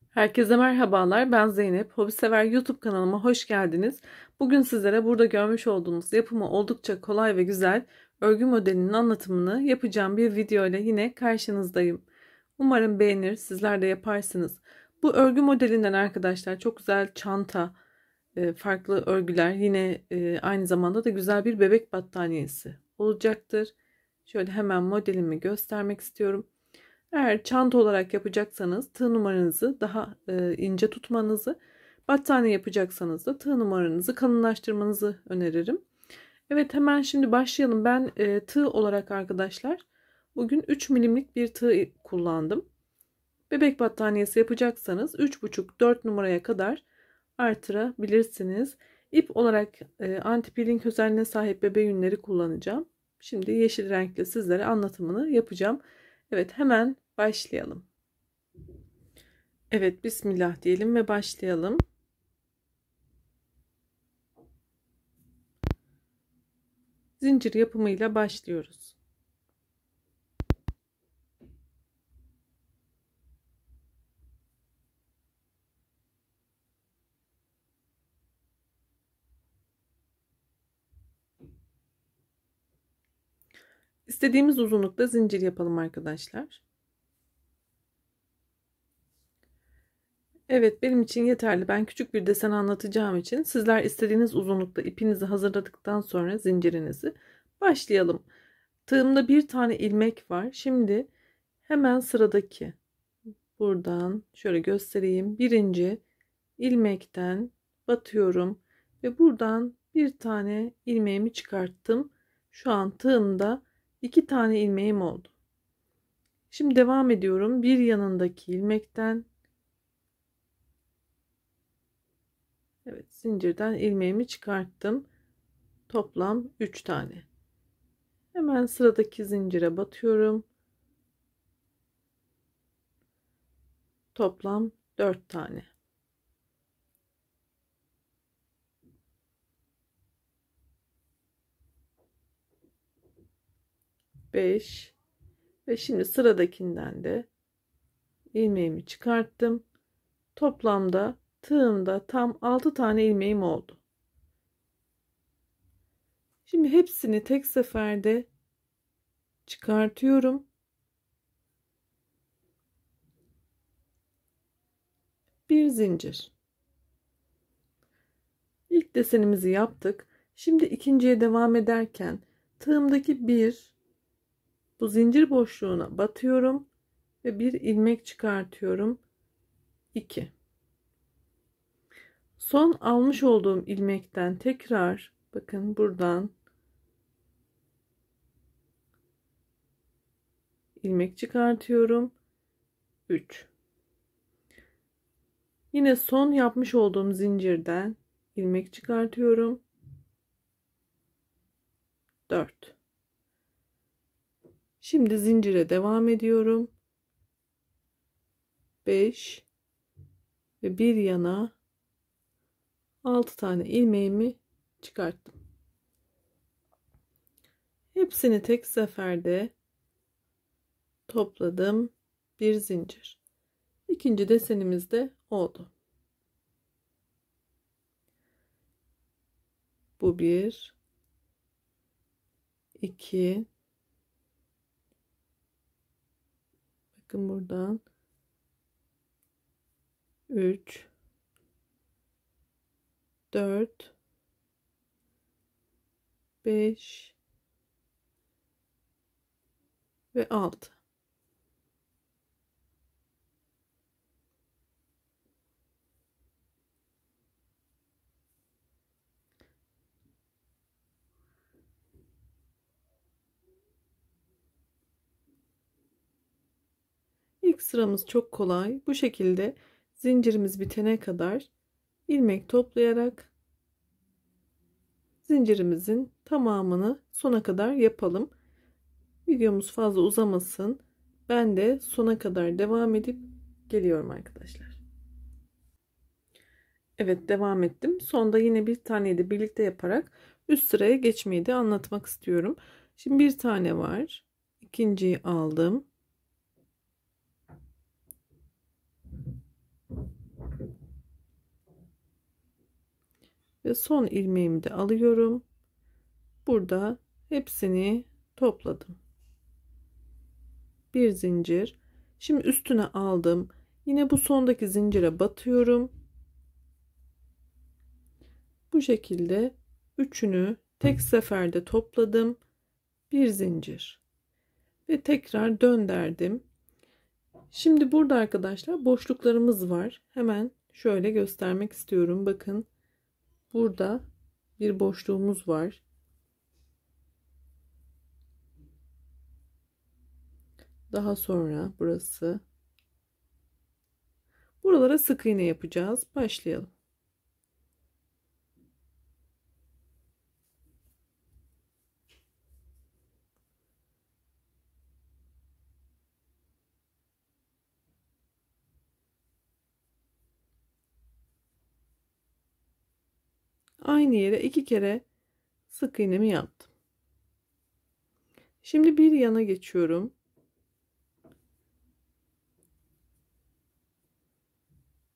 Herkese merhabalar, ben Zeynep. Hobisever YouTube kanalıma hoş geldiniz. Bugün sizlere burada görmüş olduğunuz yapımı oldukça kolay ve güzel örgü modelinin anlatımını yapacağım bir video ile yine karşınızdayım. Umarım beğenir, sizler de yaparsınız. Bu örgü modelinden arkadaşlar çok güzel çanta, farklı örgüler, yine aynı zamanda da güzel bir bebek battaniyesi olacaktır. Şöyle hemen modelimi göstermek istiyorum. Eğer çanta olarak yapacaksanız tığ numaranızı daha ince tutmanızı, battaniye yapacaksanız da tığ numaranızı kalınlaştırmanızı öneririm. Evet, hemen şimdi başlayalım. Ben tığ olarak arkadaşlar bugün 3 milimlik bir tığ kullandım. Bebek battaniyesi yapacaksanız 3,5-4 numaraya kadar artırabilirsiniz. İp olarak anti peeling özelliğine sahip bebe yünleri kullanacağım. Şimdi yeşil renkle sizlere anlatımını yapacağım. Evet, hemen başlayalım. Evet, bismillah diyelim ve başlayalım. Zincir yapımıyla başlıyoruz. İstediğimiz uzunlukta zincir yapalım arkadaşlar. Evet, benim için yeterli. Ben küçük bir desen anlatacağım için sizler istediğiniz uzunlukta ipinizi hazırladıktan sonra zincirinizi başlayalım. Tığımda bir tane ilmek var. Şimdi hemen sıradaki buradan şöyle göstereyim. Birinci ilmekten batıyorum ve buradan bir tane ilmeğimi çıkarttım. Şu an tığımda 2 tane ilmeğim oldu. Şimdi devam ediyorum. Bir yanındaki ilmekten, evet, zincirden ilmeğimi çıkarttım. Toplam 3 tane. Hemen sıradaki zincire batıyorum. Toplam 4 tane. Beş ve şimdi sıradakinden de ilmeğimi çıkarttım. Toplamda tığımda tam 6 tane ilmeğim oldu. Şimdi hepsini tek seferde çıkartıyorum. Bir zincir. İlk desenimizi yaptık. Şimdi ikinciye devam ederken tığımdaki bu zincir boşluğuna batıyorum ve bir ilmek çıkartıyorum. 2. Son almış olduğum ilmekten tekrar bakın buradan ilmek çıkartıyorum. 3. Yine son yapmış olduğum zincirden ilmek çıkartıyorum. 4. Şimdi zincire devam ediyorum. 5 ve bir yana 6 tane ilmeğimi çıkarttım. Hepsini tek seferde topladım. Bir zincir. İkinci desenimiz de oldu. Bu 1, 2, bakın buradan 3, 4, 5 ve 6. İlk sıramız çok kolay. Bu şekilde zincirimiz bitene kadar ilmek toplayarak zincirimizin tamamını sona kadar yapalım. Videomuz fazla uzamasın. Ben de sona kadar devam edip geliyorum arkadaşlar. Evet, devam ettim. Sonda yine bir taneyi de birlikte yaparak üst sıraya geçmeyi de anlatmak istiyorum. Şimdi bir tane var. İkinciyi aldım. Ve son ilmeğimi de alıyorum. Burada hepsini topladım. Bir zincir. Şimdi üstüne aldım. Yine bu sondaki zincire batıyorum. Bu şekilde üçünü tek seferde topladım. Bir zincir ve tekrar döndürdüm. Şimdi burada arkadaşlar boşluklarımız var. Hemen şöyle göstermek istiyorum. Bakın burada bir boşluğumuz var. Daha sonra burası. Buralara sık iğne yapacağız. Başlayalım. Aynı yere iki kere sık iğnemi yaptım. Şimdi bir yana geçiyorum.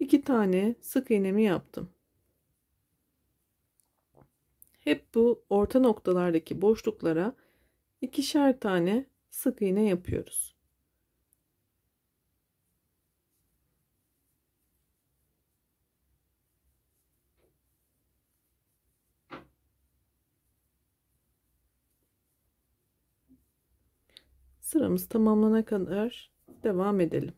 İki tane sık iğnemi yaptım. Hep bu orta noktalardaki boşluklara ikişer tane sık iğne yapıyoruz. Sıramız tamamlanana kadar devam edelim.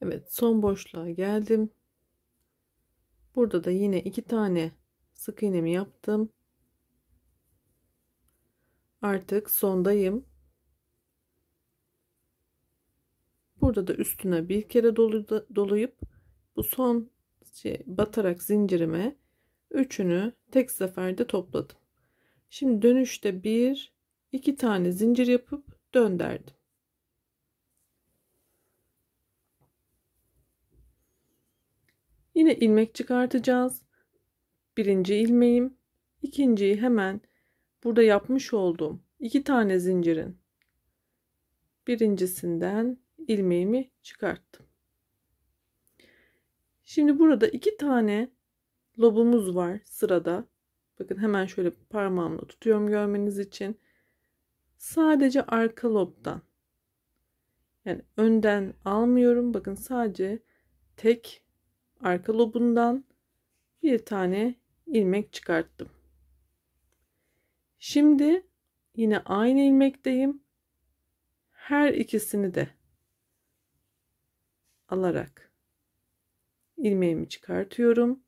Evet, son boşluğa geldim. Burada da yine iki tane sık iğnemi yaptım. Artık sondayım. Burada da üstüne bir kere dolayıp bu son batarak zincirime üçünü tek seferde topladım. Şimdi dönüşte bir iki tane zincir yapıp döndürdüm. Yine ilmek çıkartacağız. Birinci ilmeğim, ikinciyi hemen burada yapmış olduğum iki tane zincirin birincisinden ilmeğimi çıkarttım. Şimdi burada iki tane lobumuz var sırada. Bakın hemen şöyle parmağımla tutuyorum görmeniz için. Sadece arka lobdan, yani önden almıyorum. Bakın sadece tek arka lobundan bir tane ilmek çıkarttım. Şimdi yine aynı ilmekteyim. Her ikisini de alarak ilmeğimi çıkartıyorum.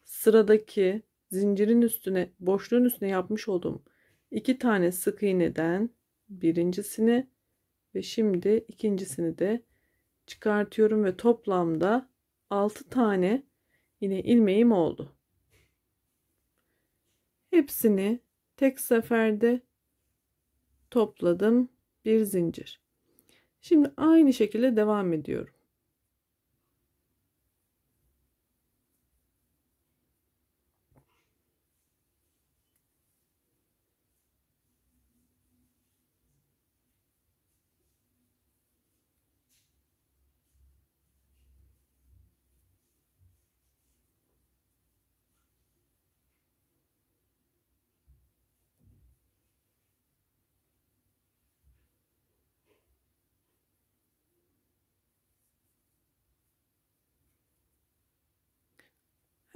Sıradaki zincirin üstüne, boşluğun üstüne yapmış olduğum iki tane sık iğneden birincisini ve şimdi ikincisini de çıkartıyorum ve toplamda 6 tane yine ilmeğim oldu. Hepsini tek seferde topladım. Bir zincir. Şimdi aynı şekilde devam ediyorum.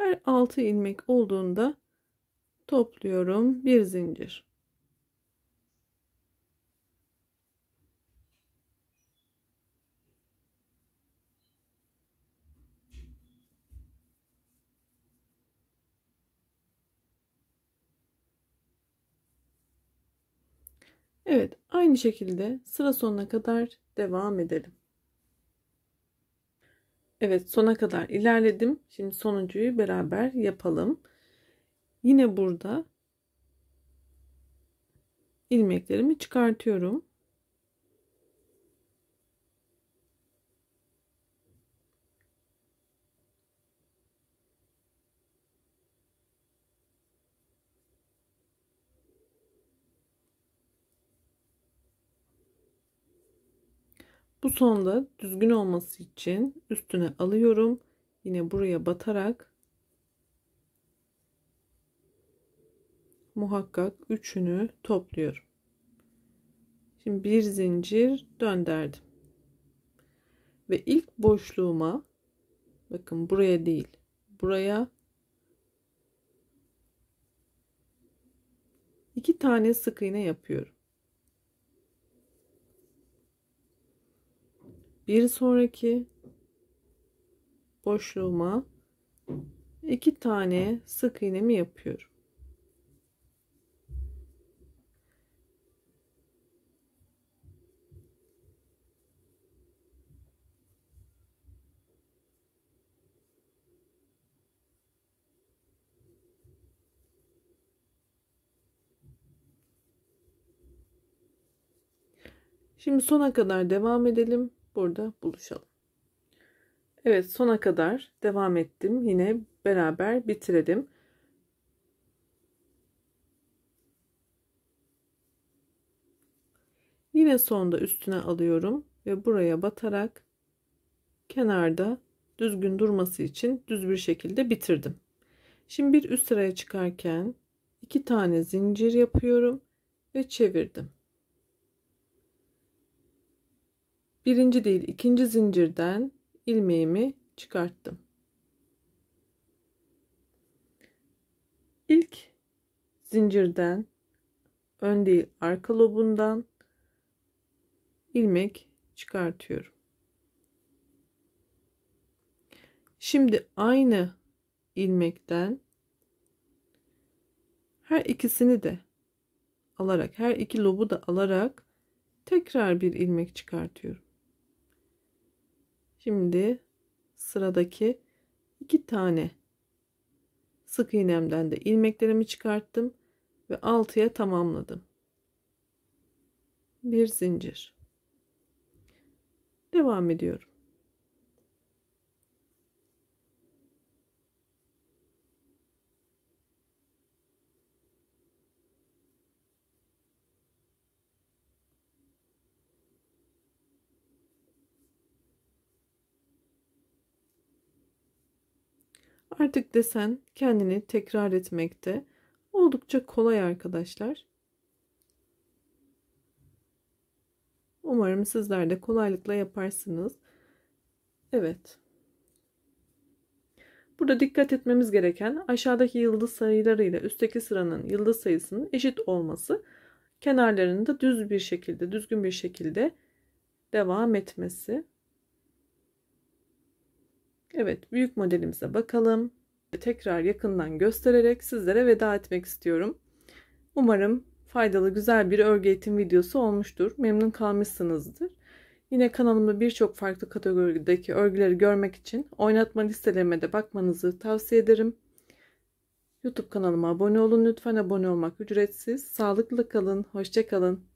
Her 6 ilmek olduğunda topluyorum. Bir zincir. Evet, aynı şekilde sıra sonuna kadar devam edelim. Evet, sona kadar ilerledim. Şimdi sonuncuyu beraber yapalım. Yine burada ilmeklerimi çıkartıyorum. Bu sonda düzgün olması için üstüne alıyorum. Yine buraya batarak muhakkak üçünü topluyorum. Şimdi bir zincir döndürdüm. Ve ilk boşluğuma, bakın buraya değil, buraya 2 tane sık iğne yapıyorum. Bir sonraki boşluğuma 2 tane sık iğnemi yapıyorum. Şimdi sona kadar devam edelim. Burada buluşalım. Evet, sona kadar devam ettim. Yine beraber bitirelim. Yine sonda üstüne alıyorum ve buraya batarak kenarda düzgün durması için düz bir şekilde bitirdim. Şimdi bir üst sıraya çıkarken 2 tane zincir yapıyorum ve çevirdim. Birinci değil, ikinci zincirden ilmeğimi çıkarttım. İlk zincirden, ön değil arka lobundan ilmek çıkartıyorum. Şimdi aynı ilmekten her ikisini de alarak, her iki lobu da alarak tekrar bir ilmek çıkartıyorum. Şimdi sıradaki 2 tane sık iğnemden de ilmeklerimi çıkarttım ve 6'ya tamamladım. Bir zincir. Devam ediyorum. Artık desen kendini tekrar etmekte oldukça kolay arkadaşlar. Umarım sizler de kolaylıkla yaparsınız. Evet. Burada dikkat etmemiz gereken aşağıdaki yıldız sayılarıyla üstteki sıranın yıldız sayısının eşit olması. Kenarlarında düz bir şekilde, düzgün bir şekilde devam etmesi. Evet, büyük modelimize bakalım. Tekrar yakından göstererek sizlere veda etmek istiyorum. Umarım faydalı, güzel bir örgü eğitim videosu olmuştur. Memnun kalmışsınızdır. Yine kanalımda birçok farklı kategorideki örgüleri görmek için oynatma listelerime de bakmanızı tavsiye ederim. YouTube kanalıma abone olun lütfen. Abone olmak ücretsiz. Sağlıklı kalın, hoşça kalın.